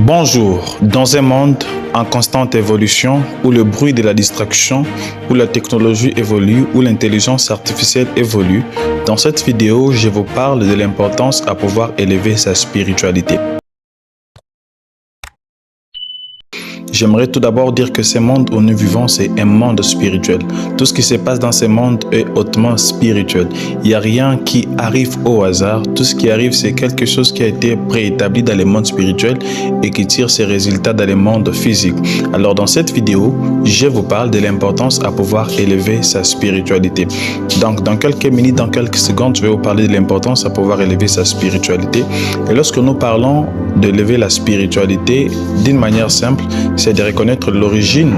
Bonjour, dans un monde en constante évolution, où le bruit de la distraction, où la technologie évolue, où l'intelligence artificielle évolue, dans cette vidéo, je vous parle de l'importance à pouvoir élever sa spiritualité. J'aimerais tout d'abord dire que ce monde où nous vivons, c'est un monde spirituel. Tout ce qui se passe dans ce monde est hautement spirituel. Il n'y a rien qui arrive au hasard. Tout ce qui arrive, c'est quelque chose qui a été préétabli dans le monde spirituel et qui tire ses résultats dans le monde physique. Alors, dans cette vidéo, je vous parle de l'importance à pouvoir élever sa spiritualité. Donc, dans quelques minutes, dans quelques secondes, je vais vous parler de l'importance à pouvoir élever sa spiritualité. Et lorsque nous parlons d'élever la spiritualité, d'une manière simple, c'est de reconnaître l'origine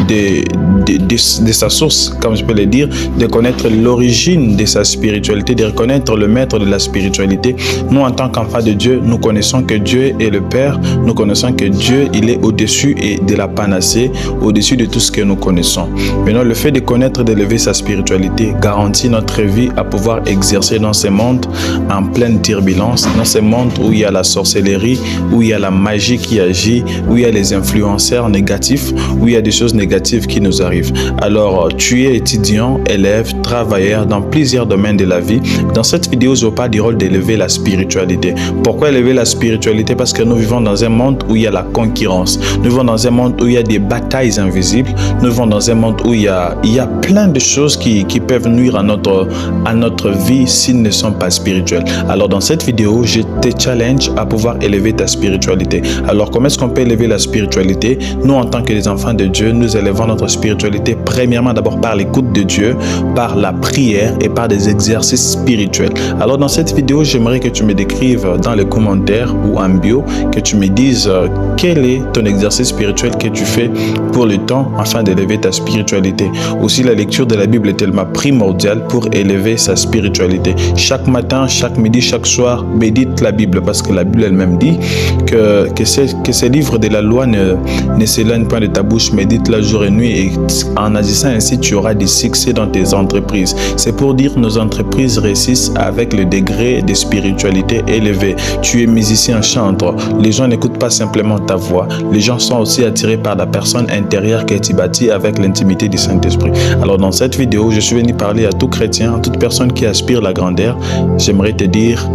de sa source, comme je peux le dire, de connaître l'origine de sa spiritualité, de reconnaître le maître de la spiritualité. Nous, en tant qu'enfants de Dieu, nous connaissons que Dieu est le Père, nous connaissons que Dieu, il est au-dessus et de la panacée, au-dessus de tout ce que nous connaissons. Maintenant, le fait de connaître, d'élever sa spiritualité garantit notre vie à pouvoir exercer dans ce monde en pleine turbulence, dans ce monde où il y a la sorcellerie, où il y a la magie qui agit, où il y a les influenceurs négatifs, où il y a des choses négatives qui nous arrivent. Alors, tu es étudiant, élève, travailleur dans plusieurs domaines de la vie. Dans cette vidéo, je vous parle du rôle d'élever la spiritualité. Pourquoi élever la spiritualité? Parce que nous vivons dans un monde où il y a la concurrence. Nous vivons dans un monde où il y a des batailles invisibles. Nous vivons dans un monde où il y a plein de choses qui peuvent nuire à notre vie s'ils ne sont pas spirituels. Alors, dans cette vidéo, je te challenge à pouvoir élever ta spiritualité. Alors, comment est-ce qu'on peut élever la spiritualité? Nous, en tant que les enfants de Dieu, nous élevons notre spiritualité premièrement d'abord par l'écoute de Dieu, par la prière et par des exercices spirituels. Alors dans cette vidéo, j'aimerais que tu me décrives dans les commentaires ou en bio, que tu me dises quel est ton exercice spirituel que tu fais pour le temps afin d'élever ta spiritualité. Aussi, la lecture de la Bible est tellement primordiale pour élever sa spiritualité. Chaque matin, chaque midi, chaque soir, médite la Bible parce que la Bible elle-même dit que ces livres de la loi ne s'éloignent pas de ta bouche, médite la jour et nuit, et en agissant ainsi, tu auras du succès dans tes entreprises. C'est pour dire que nos entreprises réussissent avec le degré de spiritualité élevé. Tu es musicien, chanteur. Les gens n'écoutent pas simplement ta voix. Les gens sont aussi attirés par la personne intérieure que tu bâtis avec l'intimité du Saint-Esprit. Alors dans cette vidéo, je suis venu parler à tout chrétien, à toute personne qui aspire à la grandeur. J'aimerais te dire,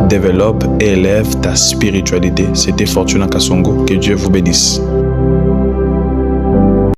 développe et élève ta spiritualité. C'était Fortuna Kasongo. Que Dieu vous bénisse.